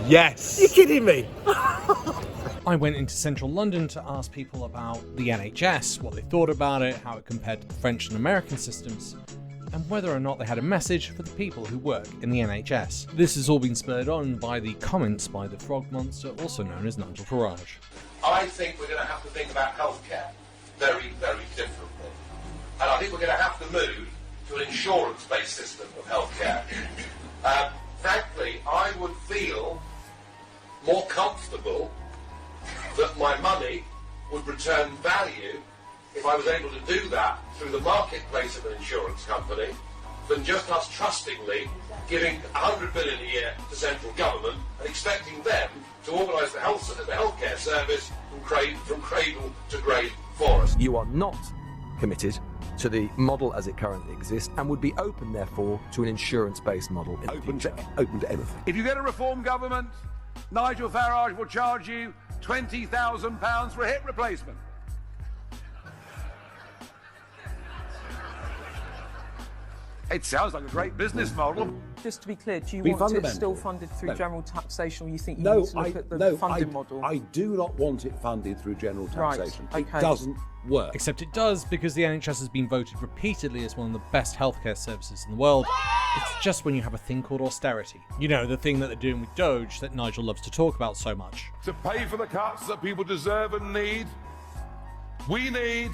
Yes! You're kidding me? I went into central London to ask people about the NHS, what they thought about it, how it compared to the French and American systems, and whether or not they had a message for the people who work in the NHS. This has all been spurred on by the comments by the frog monster, also known as Nigel Farage. I think we're going to have to think about healthcare very, very differently. And I think we're going to have to move to an insurance-based system of healthcare. Frankly, I would feel more comfortable that my money would return value if I was able to do that through the marketplace of an insurance company than just us trustingly giving 100 billion a year to central government and expecting them to organise the healthcare service from cradle to grave for us. You are not committed to the model as it currently exists and would be open, therefore, to an insurance-based model in Open the future. Open to anything. If you get a reform government, Nigel Farage will charge you £20,000 for a hip replacement. It sounds like a great business model. Just to be clear, do you want it still funded through general taxation, or you think you need to look at the funding model? I do not want it funded through general taxation. Right, okay. It doesn't work. Except it does, because the NHS has been voted repeatedly as one of the best healthcare services in the world. It's just when you have a thing called austerity. You know, the thing that they're doing with Doge that Nigel loves to talk about so much. To pay for the cuts that people deserve and need, we need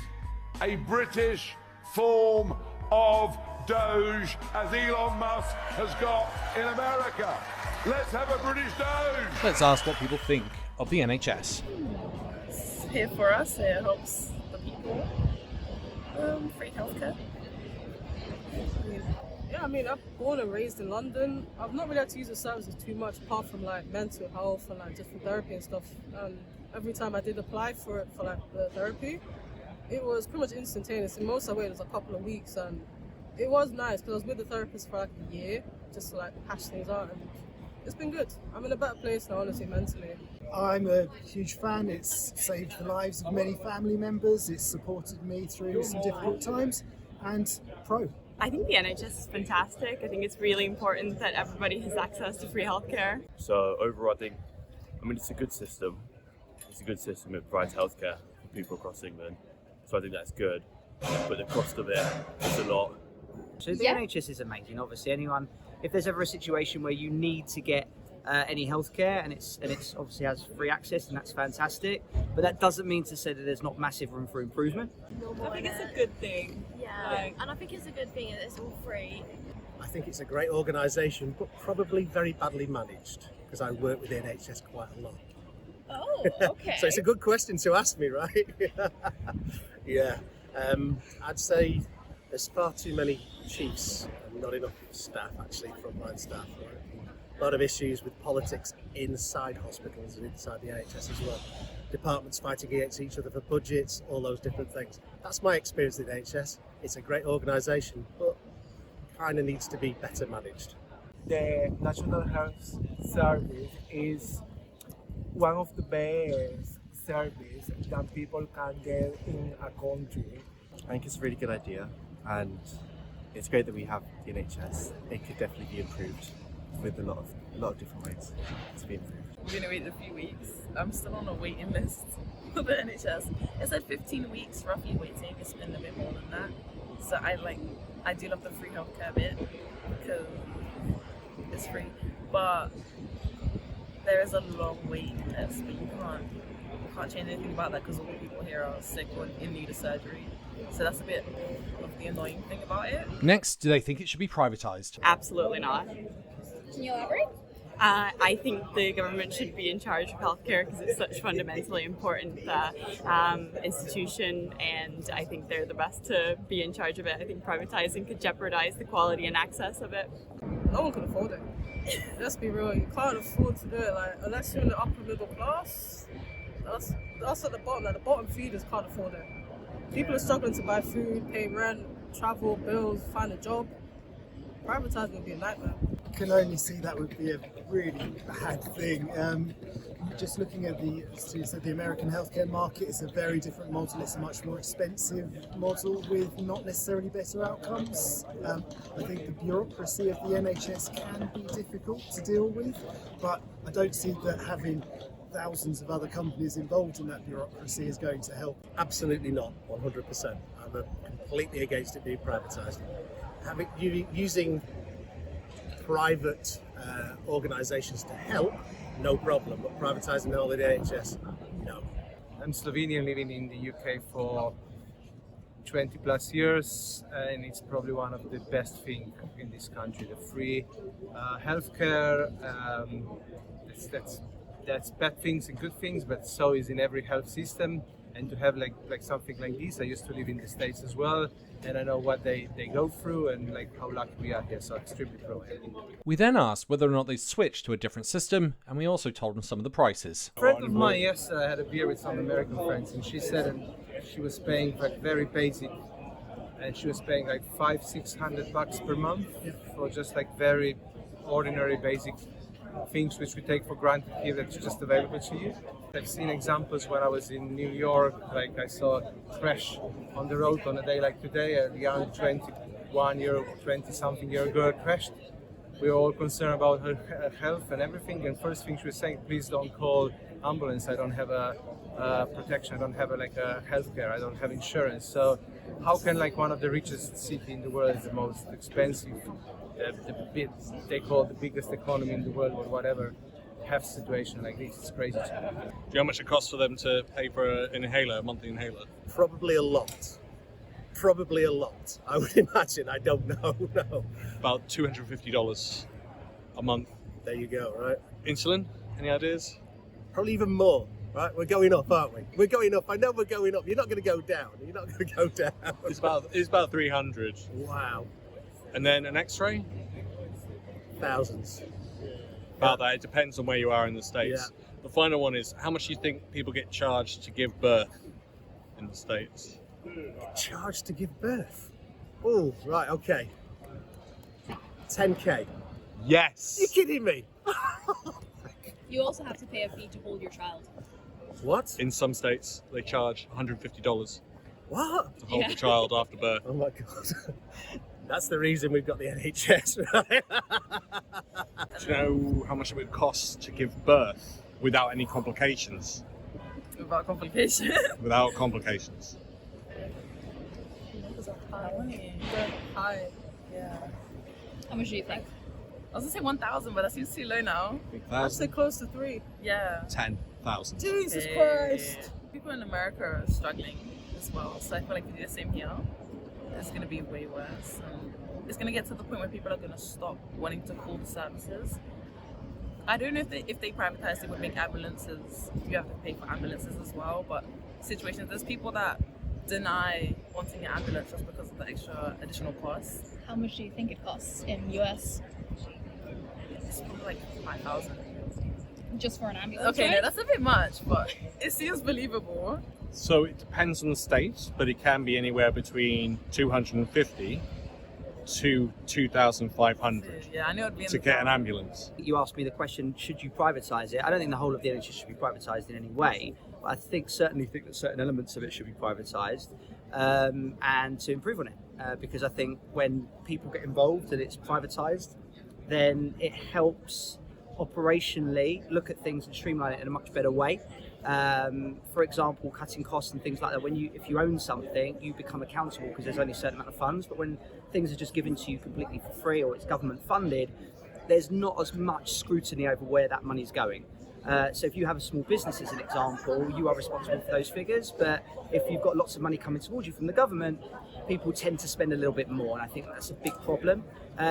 a British form of Doge, as Elon Musk has got in America. Let's have a British Doge! Let's ask what people think of the NHS. It's here for us, it helps the people. Free healthcare. Yeah, I mean, I'm born and raised in London. I've not really had to use the services too much, apart from like mental health and like just for therapy and stuff. And every time I did apply for it, for like the therapy, it was pretty much instantaneous. In most I waited a couple of weeks, and it was nice because I was with the therapist for like a year, just to like hash things out, and it's been good. I'm in a better place now, honestly, mentally. I'm a huge fan. It's saved the lives of many family members. It's supported me through some difficult times, and pro. I think the NHS is fantastic. I think it's really important that everybody has access to free healthcare. So overall, I mean, it's a good system. It's a good system. It provides healthcare for people across England. So I think that's good. But the cost of it is a lot. So the NHS is amazing. Obviously, anyone, if there's ever a situation where you need to get any healthcare and it's obviously has free access, and that's fantastic. But that doesn't mean to say that there's not massive room for improvement. I think it's a good thing. Yeah, and I think it's a good thing that it's all free. I think it's a great organisation, but probably very badly managed, because I work with the NHS quite a lot. Oh, okay. So it's a good question to ask me, right? Yeah. I'd say there's far too many chiefs and not enough staff, actually, frontline staff. Right? A lot of issues with politics inside hospitals and inside the NHS as well. Departments fighting against each other for budgets, all those different things. That's my experience with the NHS. It's a great organisation, but kind of needs to be better managed. The National Health Service is one of the best services that people can get in a country. I think it's a really good idea, and it's great that we have the NHS. It could definitely be improved with a lot of different ways to be improved. I've been waiting a few weeks. I'm still on a waiting list for the NHS. It said 15 weeks roughly waiting. It's been a bit more than that. So I do love the free healthcare bit because it's free, but there is a long waiting list. But you can't change anything about that because all the people here are sick or in need of surgery. So that's a bit of the annoying thing about it. Next, do they think it should be privatised? Absolutely not. Can you elaborate? I think the government should be in charge of healthcare because it's such a fundamentally important institution, and I think they're the best to be in charge of it. I think privatising could jeopardise the quality and access of it. No one can afford it. Let's be real, you can't afford to do it. Like, unless you're in the upper middle class, that's at the bottom. Like, the bottom feeders can't afford it. People are struggling to buy food, pay rent, travel, bills, find a job. Privatising would be a nightmare. I can only see that would be a really bad thing. just looking at the American healthcare market, it's a very different model. It's a much more expensive model with not necessarily better outcomes. I think the bureaucracy of the NHS can be difficult to deal with, but I don't see that having thousands of other companies involved in that bureaucracy is going to help. Absolutely not, 100%. I'm completely against it being privatised. Using private organisations to help, no problem, but privatising the whole of the NHS, no. I'm Slovenian, living in the UK for 20 plus years, and it's probably one of the best things in this country. The free healthcare, that's bad things and good things, but so is in every health system. And to have like something like this, I used to live in the States as well, and I know what they go through and like how lucky we are here, so extremely pro. We then asked whether or not they'd switch to a different system, and we also told them some of the prices. A friend of mine yesterday had a beer with some American friends, and she said she was paying like very basic, and she was paying like $500-600 per month for just like very ordinary basic things which we take for granted here that's just available to you. I've seen examples when I was in New York, like I saw a crash on the road on a day like today, a young 20-something-year girl crashed. We were all concerned about her health and everything, and first thing she was saying, please don't call ambulance, I don't have a protection, I don't have a healthcare, I don't have insurance. So how can like one of the richest city in the world, the most expensive, they call the biggest economy in the world or whatever, have a situation like this? It's crazy. Do you know how much it costs for them to pay for an inhaler, a monthly inhaler? Probably a lot. Probably a lot, I would imagine. I don't know, no. About $250 a month. There you go, right? Insulin, any ideas? Probably even more, right? We're going up, aren't we? We're going up. I know we're going up. You're not going to go down. You're not going to go down. It's about 300. Wow. And then an X-ray? Thousands. About that. It depends on where you are in the States. Yeah. The final one is, how much do you think people get charged to give birth in the States? Charged to give birth? Oh, right, okay. 10k. Yes. You're kidding me? You also have to pay a fee to hold your child. What? In some states, they charge $150. What? To hold the child after birth. Oh my God. That's the reason we've got the NHS, right? Do you know how much it would cost to give birth without any complications? Without complications? Without complications. High. Yeah. How much do you think? I was gonna say 1,000, but that seems too low now. I'd say close to 3. Yeah. 10,000. Jesus Christ. People in America are struggling as well, so I feel like if we do the same here, it's going to be way worse. And it's going to get to the point where people are going to stop wanting to call the services. I don't know if they privatized it would make ambulances, you have to pay for ambulances as well, but situations, there's people that deny wanting an ambulance just because of the extra additional costs. How much do you think it costs in US? It's probably like 5,000. Just for an ambulance? Okay, right? no, that's a bit much, but it seems believable. So it depends on the state, but it can be anywhere between $250 to $2,500 Yeah, I know it'd be to get an ambulance. You asked me the question, should you privatise it? I don't think the whole of the NHS should be privatised in any way, but I certainly think that certain elements of it should be privatised and to improve on it. Because I think when people get involved and it's privatised, then it helps operationally look at things and streamline it in a much better way. For example, cutting costs and things like that. If you own something, you become accountable because there's only a certain amount of funds. But when things are just given to you completely for free or it's government funded, there's not as much scrutiny over where that money's going. So if you have a small business as an example, you are responsible for those figures. But if you've got lots of money coming towards you from the government, people tend to spend a little bit more, and I think that's a big problem.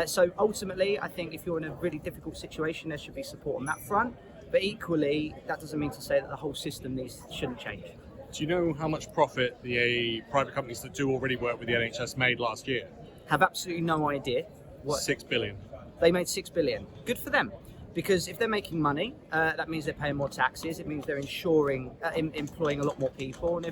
So ultimately, I think if you're in a really difficult situation, there should be support on that front. But equally, that doesn't mean to say that the whole system shouldn't change. Do you know how much profit the private companies that do already work with the NHS made last year? Have absolutely no idea. $6 billion. They made $6 billion. Good for them. Because if they're making money, that means they're paying more taxes. It means they're employing a lot more people. And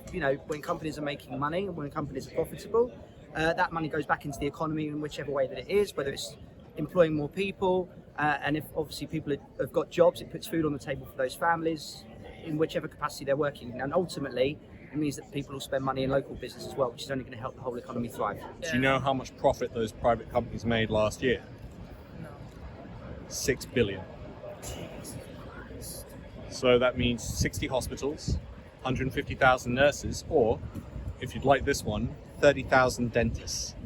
when companies are making money and when companies are profitable, that money goes back into the economy in whichever way that it is, whether it's employing more people, And if obviously people have got jobs, it puts food on the table for those families in whichever capacity they're working. And ultimately, it means that people will spend money in local business as well, which is only going to help the whole economy thrive. Do you know how much profit those private companies made last year? No. 6 billion. So that means 60 hospitals, 150,000 nurses, or, if you'd like this one, 30,000 dentists.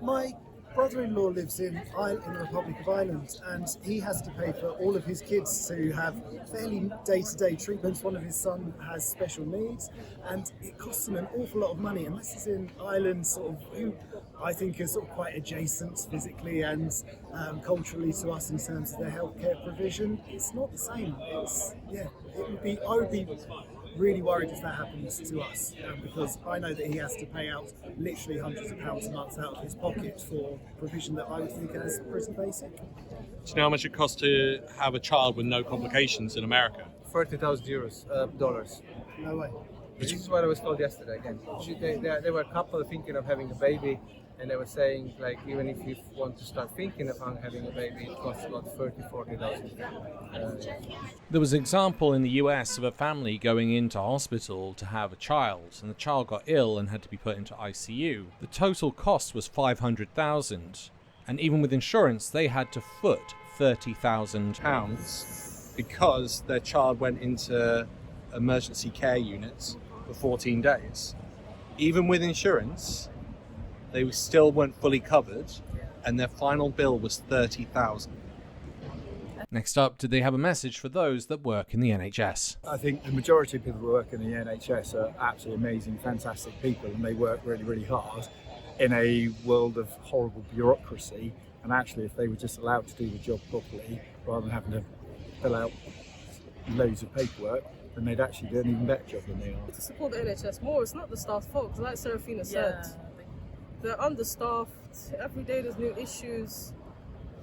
My brother-in-law lives in the Republic of Ireland, and he has to pay for all of his kids to have fairly day-to-day treatments. One of his son has special needs, and it costs him an awful lot of money. And this is in Ireland, sort of, who I think are sort of quite adjacent physically and culturally to us in terms of their healthcare provision. It's not the same. I would be really worried if that happens to us, because I know that he has to pay out literally hundreds of pounds a month out of his pocket for provision that I would think is pretty basic. Do you know how much it costs to have a child with no complications in America? $30,000 dollars. No way. This is what I was told yesterday again. There were a couple thinking of having a baby, and they were saying, like, even if you want to start thinking of having a baby, it costs about $40,000-$40,000. There was an example in the US of a family going into hospital to have a child, and the child got ill and had to be put into ICU. The total cost was $500,000, and even with insurance, they had to foot £30,000 because their child went into emergency care units for 14 days. Even with insurance, they still weren't fully covered, and their final bill was $30,000. Next up, did they have a message for those that work in the NHS? I think the majority of people who work in the NHS are absolutely amazing, fantastic people, and they work really, really hard in a world of horrible bureaucracy. And actually, if they were just allowed to do the job properly, rather than having to fill out loads of paperwork, then they'd actually do an even better job than they are. To support the NHS more, it's not the staff's fault, because like Serafina said, they're understaffed, every day there's new issues.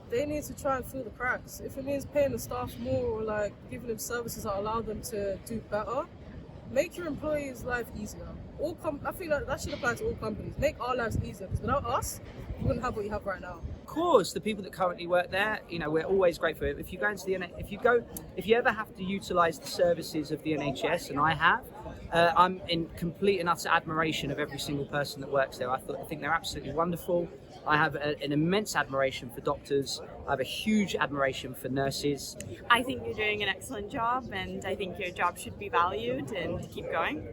They need to try and fill the cracks. If it means paying the staff more or like giving them services that allow them to do better, make your employees' life easier. I think that should apply to all companies. Make our lives easier, because without us, you wouldn't have what you have right now. Of course, the people that currently work there, we're always grateful. If you go into the if you ever have to utilise the services of the NHS, and I have, I'm in complete and utter admiration of every single person that works there. I think they're absolutely wonderful. I have an immense admiration for doctors. I have a huge admiration for nurses. I think you're doing an excellent job, and I think your job should be valued, and keep going.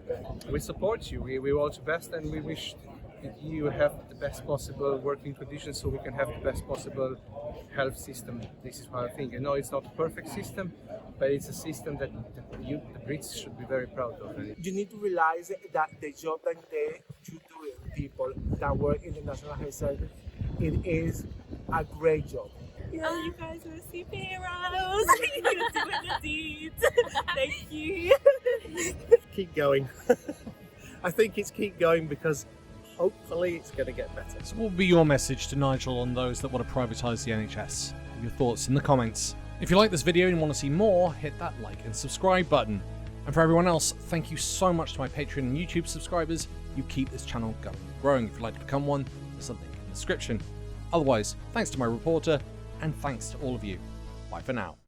We support you. We want your best, and we wish that you have the best possible working conditions so we can have the best possible health system. This is what I think. I know it's not a perfect system, but it's a system that the Brits should be very proud of. You need to realize that the job that you do, people that work in the National Health Service, it is a great job. Oh, you guys are superheroes! You're doing the deeds. Thank you. Keep going. I think it's keep going because hopefully it's going to get better. So what would be your message to Nigel on those that want to privatise the NHS? Leave your thoughts in the comments. If you like this video and want to see more, hit that like and subscribe button. And for everyone else, thank you so much to my Patreon and YouTube subscribers. You keep this channel going and growing. If you'd like to become one, there's a link in the description. Otherwise, thanks to my reporter, and thanks to all of you. Bye for now.